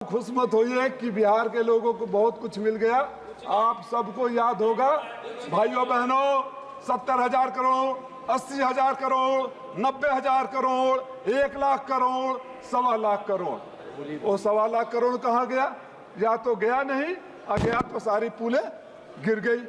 खुश मत होइए कि बिहार के लोगों को बहुत कुछ मिल गया। आप सबको याद होगा भाइयों बहनों, 70,000 करोड़, 80,000 करोड़, 90,000 करोड़, 1,00,000 करोड़, 1,25,00,000 करोड़। वो 1,25,00,000 करोड़ कहाँ गया? या तो गया नहीं, गया तो सारी पुलें गिर गई।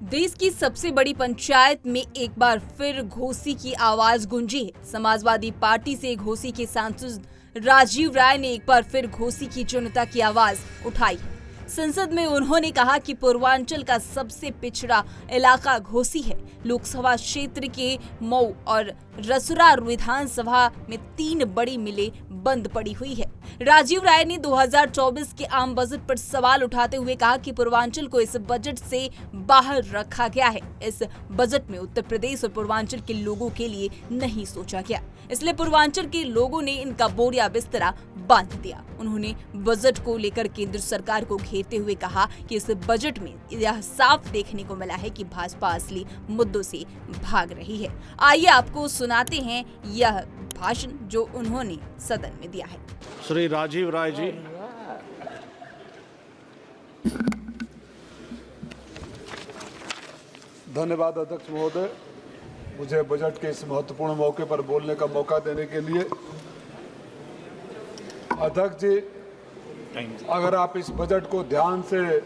देश की सबसे बड़ी पंचायत में एक बार फिर घोसी की आवाज गूंजी है। समाजवादी पार्टी से घोसी के सांसद राजीव राय ने एक बार फिर घोसी की जनता की आवाज उठाई है। संसद में उन्होंने कहा कि पूर्वांचल का सबसे पिछड़ा इलाका घोसी है। लोकसभा क्षेत्र के मऊ और रसुरा विधानसभा में 3 बड़ी मिलें बंद पड़ी हुई है। राजीव राय ने 2024 के आम बजट पर सवाल उठाते हुए कहा कि पूर्वांचल को इस बजट से बाहर रखा गया है। इस बजट में उत्तर प्रदेश और पूर्वांचल के लोगों के लिए नहीं सोचा गया, इसलिए पूर्वांचल के लोगों ने इनका बोरिया बिस्तरा बांध दिया। उन्होंने बजट को लेकर केंद्र सरकार को घेरते हुए कहा कि इस बजट में यह साफ देखने को मिला है कि भाजपा असली मुद्दों से भाग रही है। आइए आपको सुनाते हैं यह भाषण जो उन्होंने सदन में दिया है। श्री राजीव राय जी। धन्यवाद अध्यक्ष महोदय, मुझे बजट के इस महत्वपूर्ण मौके पर बोलने का मौका देने के लिए। अध्यक्ष जी, अगर आप इस बजट को ध्यान से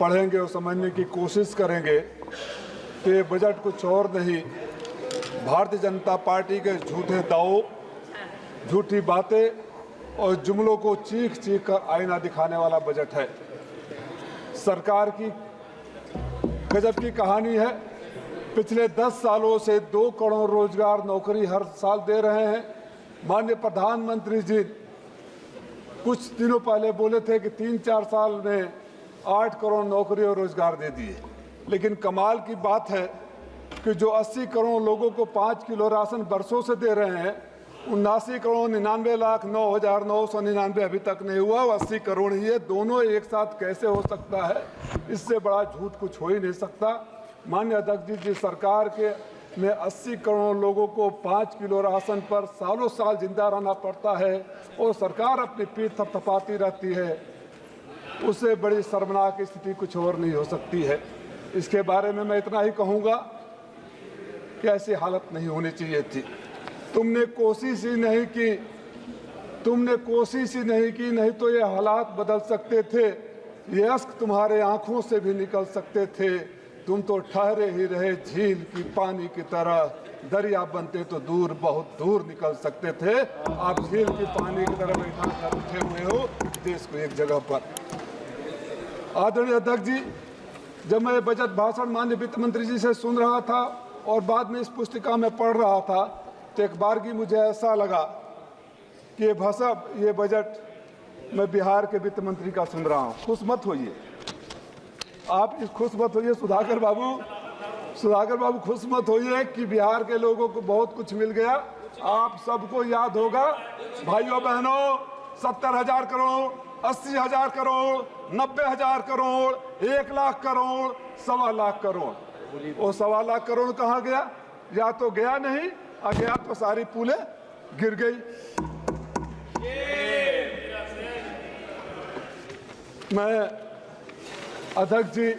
पढ़ेंगे और समझने की कोशिश करेंगे तो ये बजट कुछ और नहीं, भारतीय जनता पार्टी के झूठे दावों, झूठी बातें और जुमलों को चीख चीख कर आईना दिखाने वाला बजट है। सरकार की गजब की कहानी है। पिछले 10 सालों से 2 करोड़ रोजगार नौकरी हर साल दे रहे हैं। माननीय प्रधानमंत्री जी कुछ दिनों पहले बोले थे कि 3-4 साल में 8 करोड़ नौकरी और रोजगार दे दिए। लेकिन कमाल की बात है कि जो 80 करोड़ लोगों को 5 किलो राशन बरसों से दे रहे हैं, 79 करोड़ 99,09,999 अभी तक नहीं हुआ। 80 करोड़ ही है। दोनों एक साथ कैसे हो सकता है? इससे बड़ा झूठ कुछ हो ही नहीं सकता। माननीय अध्यक्ष जी, जिस सरकार के में 80 करोड़ लोगों को 5 किलो राशन पर सालों साल जिंदा रहना पड़ता है और सरकार अपनी पीठ थपथपाती रहती है, उससे बड़ी शर्मनाक स्थिति कुछ और नहीं हो सकती है। इसके बारे में मैं इतना ही कहूँगा कि ऐसी हालत नहीं होनी चाहिए थी। तुमने कोशिश ही नहीं की, नहीं तो ये हालात बदल सकते थे। ये अश्क तुम्हारे आंखों से भी निकल सकते थे। तुम तो ठहरे ही रहे झील की पानी की तरह, दरिया बनते तो दूर, बहुत दूर निकल सकते थे। आप झील की पानी की तरह बैठा कर उठे हुए हो देश को एक जगह पर। आदरणीय अध्यक्ष जी, जब मैं बजट भाषण माननीय वित्त मंत्री जी से सुन रहा था और बाद में इस पुस्तिका में पढ़ रहा था, तो एक बार की मुझे ऐसा लगा कि ये बजट मैं बिहार के वित्त मंत्री का सुन रहा हूँ। खुश मत होइए, आप खुश मत होइए। सुधाकर बाबू खुश मत होइए कि बिहार के लोगों को बहुत कुछ मिल गया। आप सबको याद होगा भाइयों बहनों, 70,000 करोड़, 80,000 करोड़, 90,000 करोड़, 1,00,000 करोड़, 1,25,00,000 करोड़। वो 1,25,00,000 करोड़ कहाँ गया? या तो गया नहीं, गया तो सारी पुलें गिर गई। मैं अध्यक्ष जी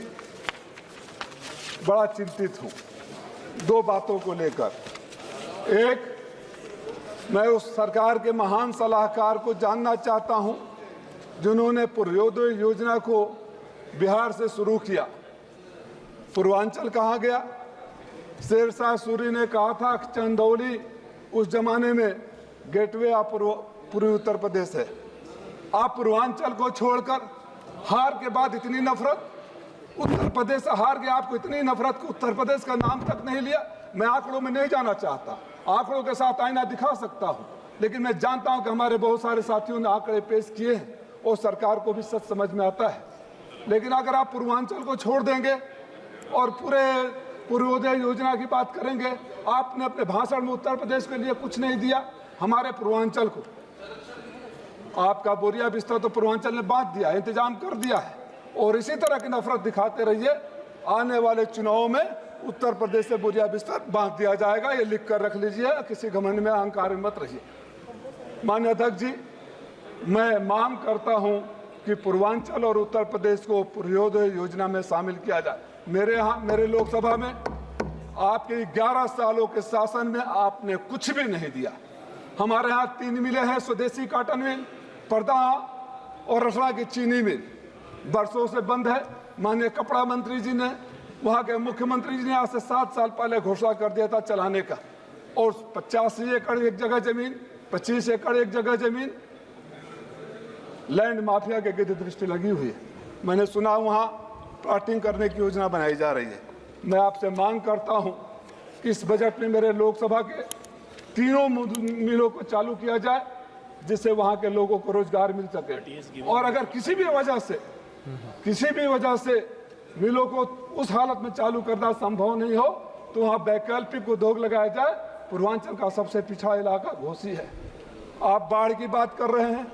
बड़ा चिंतित हूं 2 बातों को लेकर। एक, मैं उस सरकार के महान सलाहकार को जानना चाहता हूं जिन्होंने पूर्वोदय योजना को बिहार से शुरू किया। पूर्वांचल कहाँ गया? शेरशाह सूरी ने कहा था कि चंदौली उस जमाने में गेटवे ऑफ पूर्वी उत्तर प्रदेश है। आप पूर्वांचल को छोड़कर हार के बाद इतनी नफरत, उत्तर प्रदेश से हार गया, आपको इतनी नफरत कि उत्तर प्रदेश का नाम तक नहीं लिया। मैं आंकड़ों में नहीं जाना चाहता, आंकड़ों के साथ आईना दिखा सकता हूं, लेकिन मैं जानता हूं कि हमारे बहुत सारे साथियों ने आंकड़े पेश किए हैं और सरकार को भी सच समझ में आता है। लेकिन अगर आप पूर्वांचल को छोड़ देंगे और पूरे पूर्वोदय योजना की बात करेंगे, आपने अपने भाषण में उत्तर प्रदेश के लिए कुछ नहीं दिया, हमारे पूर्वांचल को। आपका बोरिया बिस्तर तो पूर्वांचल ने बांट दिया, इंतजाम कर दिया है, और इसी तरह की नफरत दिखाते रहिए। आने वाले चुनावों में उत्तर प्रदेश से बोरिया बिस्तर बांट दिया जाएगा, ये लिख कर रख लीजिए। किसी घमंड में, अहंकार में मत रहिए। माननीय अध्यक्ष जी, मैं मांग करता हूं कि पूर्वांचल और उत्तर प्रदेश को पूर्वोदय योजना में शामिल किया जाए। मेरे लोकसभा में आपके 11 सालों के शासन में आपने कुछ भी नहीं दिया। हमारे यहाँ 3 मिलें हैं, स्वदेशी कॉटन मिल, परदाहा और रसड़ा की चीनी मिल, बरसों से बंद है। माननीय कपड़ा मंत्री जी ने, वहाँ के मुख्यमंत्री जी ने आज से 7 साल पहले घोषणा कर दिया था चलाने का, और 85 एकड़ एक जगह जमीन, 25 एकड़ एक जगह जमीन लैंड माफिया के गिरद दृष्टि लगी हुई है। मैंने सुना वहाँ प्लाटिंग करने की योजना बनाई जा रही है। मैं आपसे मांग करता हूँ कि इस बजट में मेरे लोकसभा के तीनों मिलों को चालू किया जाए, जिससे वहाँ के लोगों को रोजगार मिल सके। और अगर किसी भी वजह से मिलों को उस हालत में चालू करना संभव नहीं हो, तो वहाँ वैकल्पिक उद्योग लगाया जाए। पूर्वांचल का सबसे पिछड़ा इलाका घोसी है। आप बाढ़ की बात कर रहे हैं,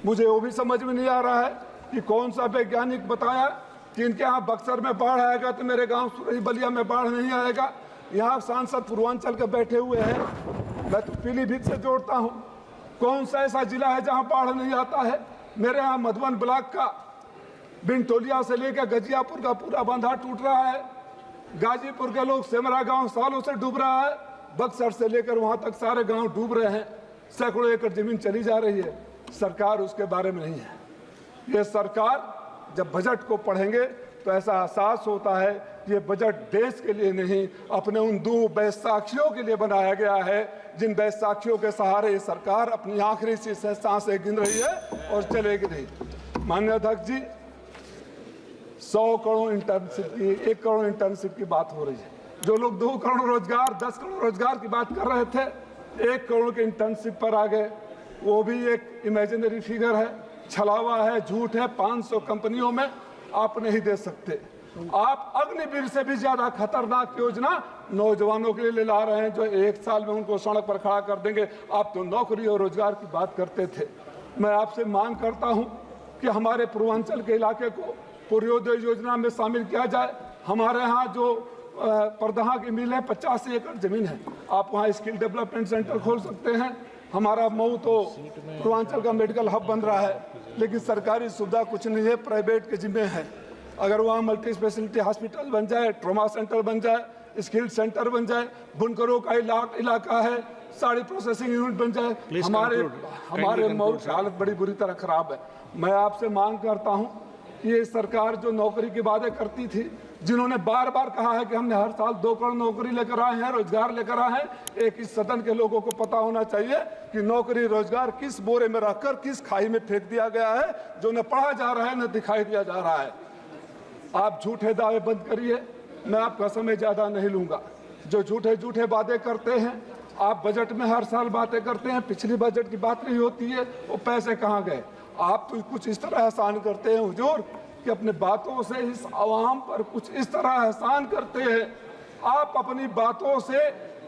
मुझे वो भी समझ में नहीं आ रहा है कि कौन सा वैज्ञानिक बताया कि इनके यहाँ बक्सर में बाढ़ आएगा तो मेरे गांव सुरही बलिया में बाढ़ नहीं आएगा। यहाँ सांसद पूर्वांचल के बैठे हुए हैं, मैं तो पीलीभीत से जोड़ता हूँ। कौन सा ऐसा जिला है जहाँ बाढ़ नहीं आता है? मेरे यहाँ मधुबन ब्लॉक का बिनटोलिया से लेकर गजियापुर का पूरा बांधा टूट रहा है। गाजीपुर के लोग सेमरा गांव सालों से डूब रहा है। बक्सर से लेकर वहां तक सारे गांव डूब रहे हैं। सैकड़ों एकड़ जमीन चली जा रही है। सरकार उसके बारे में नहीं है। ये सरकार जब बजट को पढ़ेंगे तो ऐसा एहसास होता है कि ये बजट देश के लिए नहीं, अपने उन 2 बैसाखियों के लिए बनाया गया है, जिन बैसाखियों के सहारे ये सरकार अपनी आखिरी सांसें गिन रही है और चलेगी नहीं। माननीय अध्यक्ष जी, 100 करोड़ इंटर्नशिप की, 1 करोड़ इंटर्नशिप की बात हो रही है। जो लोग 2 करोड़ रोजगार, 10 करोड़ रोजगार की बात कर रहे थे, 1 करोड़ के इंटर्नशिप पर आ गए। वो भी एक इमेजिनरी फिगर है, छलावा है, झूठ है। 500 कंपनियों में आप नहीं दे सकते। आप अग्निवीर से भी ज्यादा खतरनाक योजना नौजवानों के लिए ला रहे हैं, जो 1 साल में उनको सड़क पर खड़ा कर देंगे। आप तो नौकरी और रोजगार की बात करते थे। मैं आपसे मांग करता हूं कि हमारे पूर्वांचल के इलाके को पूर्वोदय योजना में शामिल किया जाए। हमारे यहाँ जो परदहा की मिल है, 85 एकड़ जमीन है, आप वहाँ स्किल डेवलपमेंट सेंटर खोल सकते हैं। हमारा मऊ तो पूर्वांचल का मेडिकल हब बन रहा है, लेकिन सरकारी सुविधा कुछ नहीं है, प्राइवेट के जिम्मे है। अगर वहाँ मल्टी स्पेशलिटी हॉस्पिटल बन जाए, ट्रॉमा सेंटर बन जाए, स्किल सेंटर बन जाए, बुनकरों का इलाका है, साड़ी प्रोसेसिंग यूनिट बन जाए, हमारे मऊ की हालत बड़ी बुरी तरह खराब है। मैं आपसे मांग करता हूँ कि ये सरकार जो नौकरी के वादे करती थी, जिन्होंने बार बार कहा है कि हमने हर साल 2 करोड़ नौकरी लेकर आए हैं, रोजगार लेकर आए हैं, एक इस सदन के लोगों को पता होना चाहिए कि नौकरी रोजगार किस बोरे में रखकर किस खाई में फेंक दिया गया है, जो न पढ़ा जा रहा है न दिखाई दिया जा रहा है। आप झूठे दावे बंद करिए, मैं आपका समय ज्यादा नहीं लूंगा। जो झूठे वादे करते हैं, आप बजट में हर साल बातें करते हैं, पिछली बजट की बात नहीं होती है, वो पैसे कहाँ गए? आप तो कुछ इस तरह एहसान करते हैं हुजूर कि अपने बातों से इस आवाम पर कुछ इस तरह एहसान करते हैं। आप अपनी बातों से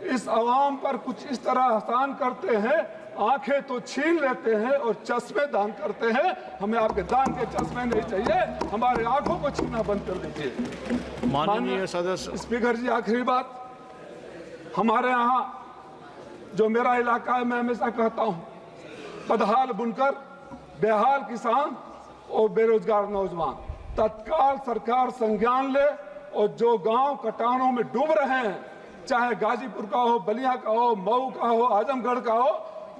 इस आवाम पर कुछ इस तरह एहसान करते हैं, आंखें तो छीन लेते हैं और चश्मे दान करते हैं। हमें आपके दान के चश्मे नहीं चाहिए, हमारे आंखों को छीनना बंद कर दीजिए। माननीय सदस्य स्पीकर जी, आखिरी बात, हमारे यहाँ जो मेरा इलाका है, मैं हमेशा कहता हूँ, बदहाल बुनकर, बेहाल किसान और बेरोजगार नौजवान, तत्काल सरकार संज्ञान ले और जो गांव कटानों में डूब रहे हैं, चाहे गाजीपुर का हो, बलिया का हो, मऊ का हो, आजमगढ़ का हो,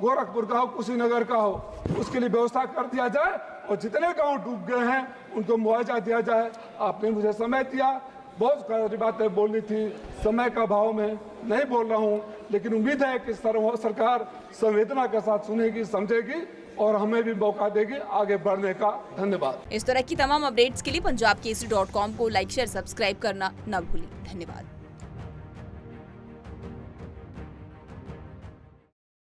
गोरखपुर का हो, कुशीनगर का हो, उसके लिए व्यवस्था कर दिया जाए और जितने गांव डूब गए हैं उनको मुआवजा दिया जाए। आपने मुझे समय दिया, बहुत सारी बातें बोलनी थी, समय का भाव में नहीं बोल रहा हूं, लेकिन उम्मीद है कि सरकार संवेदना के साथ सुनेगी, समझेगी और हमें भी मौका देगी आगे बढ़ने का। धन्यवाद। इस तरह की तमाम अपडेट्स के लिए punjabkesari.com को लाइक, शेयर, सब्सक्राइब करना न भूलें। धन्यवाद।